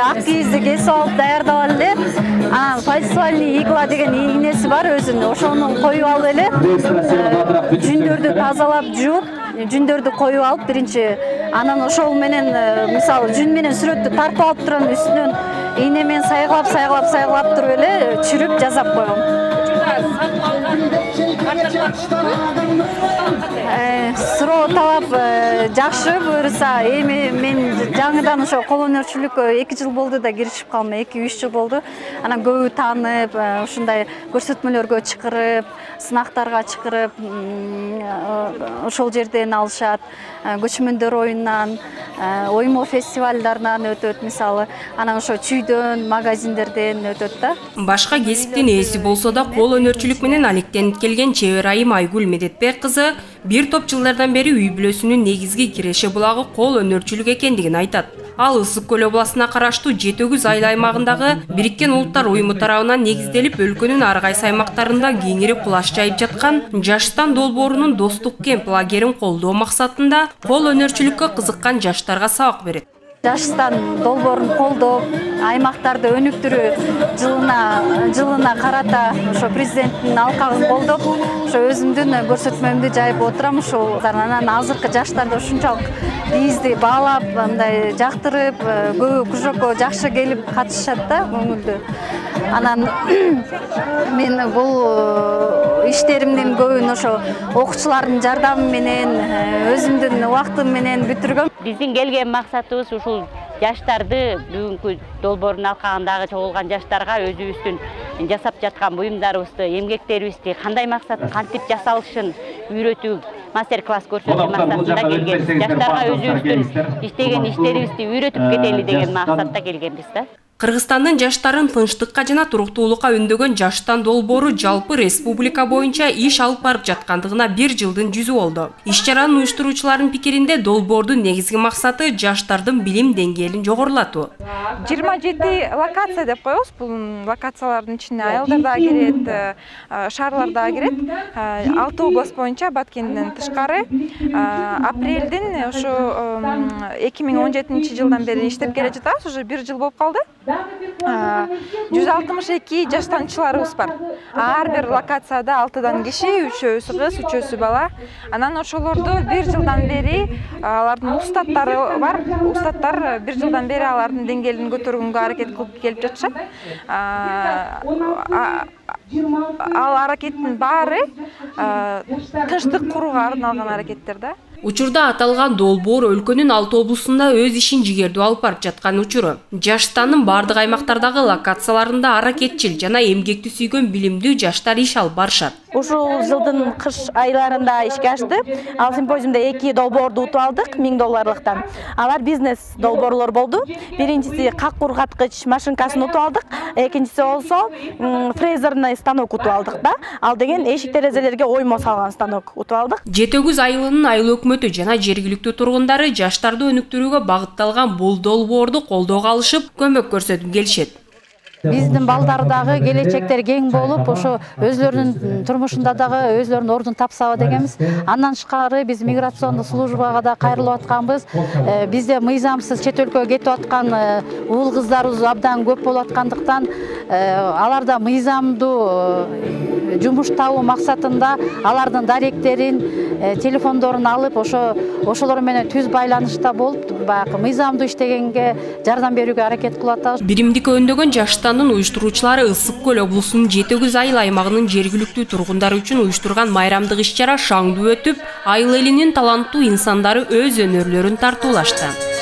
ак кийизди кесип алып даярдап эле. Фестивальный игла деген ийнеси бар өзүнүн. Ошону коюп алып эле жүндөрдү тазалап жууп, жүндөрдү коюп алып биринчи анан ошол менен мисалы жүн менен сүрөттү тартып алып турам, үстүнөн ийне менен сайгылап туруп эле чүрүп жасап коем. Суроо талап жакшы буюрса, эми мен жаңыдан ошо кол өнөрчүлүккө 2 жыл болду да киришип калма, 2-3 жыл болду. Анан көбү таанып, ушундай көрсөтмөлөргө чакырып, сынактарга чакырып, ошол жерден алышат. Көчмөндөр оюнунан, оймо фестивалдарынан өтөт мисалы. Анан ошо чүйдөн, магазиндерден өтөт да. Башка кесиптин ээси болсо да кол өнөрчүлүк менен алектенип келген чебер айым Айгүл Медетбек кызы бир топ жылдардан бери үй бүлөсүнүн негизги киреше булагы кол өнөрчүлүк экендигин айтат. Ал Ысык көл областына караштуу Жетөгүз айыл аймагындагы Бириккен Улуттар уюму тарабынан негизделип, өлкөнүн ар кайсы аймактарында кеңири кулаш жайып жаткан Жаштан долбоорунун достук кемп лагерин колдоо максатында кол өнөрчүлүккө кызыккан жаштарга сабак берет. Жаштан долбоорун колдоп, аймактарды өнүктүрүү жылына карата ошо президенттин алкагын колдоп, ошо өзүмдүн көрсөтмөмдү жайып отурам. Ошол анан азыркы жаштарды ушунчалык бизди баалап, мындай жактырып, көбү кружокко жакшы келип катышат да, көңүлдүү. Анан мен бул иштеримдин көбүн ошо окуучулардын жардамы менен, өзүмдүн убактым менен бүтүргөм. Биздин келген максатыбыз ушул жаштарды бүгүнкү долбоордун алкагындагы чогулган жаштарга өзүбүздүн жасап жаткан буюмдарыбызды, эмгектерибизди кандай максат кантип жасалышын үйрөтүү, мастер-класс көрсөтүү максатында келгенбиз. Жаштарга өзүбүздүн иштеген иштерибизди үйрөтүп кетели деген максатта келгенбиз да. Кыргызстандын жаштарын тынчтыкка жана туруктуулукка үндөгөн Жаштан долбоору жалпы республика боюнча иш алып барып жаткандыгына 1 жылдын жүзү болду. Иш-чаранын уюштуруучулардын пикиринде долбоордун негизги максаты жаштардын билим деңгээлин жогорулатуу. 27 локация деп коебуз. Бул локациялардын ичине аялдар да кирет, шаарлар да кирет. 6 област боюнча Баткенден тышкары апрелдин ошо 2017 жылдан бери иштеп келе жатабыз. Уже 1 жыл болуп калды. 162 жаштанчыларыбыз бар. Ар бир локацияда 6дан киши, 3-өсү кыз, 3-өсү бала. Анан ошолорду 1 жылдан бери алардын устаттары бар. Устаттар 1 жылдан бери алардын деңгээлин көтөргөнгө аракет кылып келип жатышат. Ал аракеттин баары тынчтык курууга арналган аракеттер да. Учурда аталган долбоор өлкөнүн 6 облусунда өз ишин жигердүү алып барып жаткан учуру. Жаштандын бардык аймактардагы локацияларында аракетчил жана эмгекти сүйгөн билимдүү жаштар иш алып барышат. Ушул жылдын кыш айларында ишке ашты. Ал симпозиумда 2 долбоорду утуп алдык $1000. Алар бизнес долбоорлор болду. Биринчиси как кургаткыч машинкасын утуп алдык. Экинчиси болсо фрезерный станок утуп алдык да. Ал деген эшик терезелерге оймо салган станок утуп алдык. Жетөгүз айылынын айыл өкмөтү жана жергиликтүү тургундары жаштарды өнүктүрүүгө багытталган бул долбоорду колдоого алышып, көмөк көрсөтүп келишет. Биздин балдар дагы келечектер кең болуп, ошо өзлөрүнүн турмушунда дагы өзлөрүнүн ордун тапсаба дегенбиз. Андан тышкары биз миграциондук службага да кайрылып атканбыз. Бизде мыйзамсыз чет өлкөгө кетип аткан уул кыздарыбыз абдан көп болуп аткандыктан, аларда мыйзамдуу жумуш табуу максатында алардын даректерин, телефондорун алып, ошолор менен түз байланышта болуп, баягы мыйзамдуу иштегенге жардам берүүгө аракет кылып атабыз. Биримдикке өндөгөн жаштандын уюштуруучулары Ысык көл облусунун Жетөгүз айыл аймагынын жергиликтүү тургундары үчүн уюштурган майрамдык иш-чара шаңдуу өтүп, айыл элинин таланттуу инсандары өз өнөрлөрүн тартуулашты.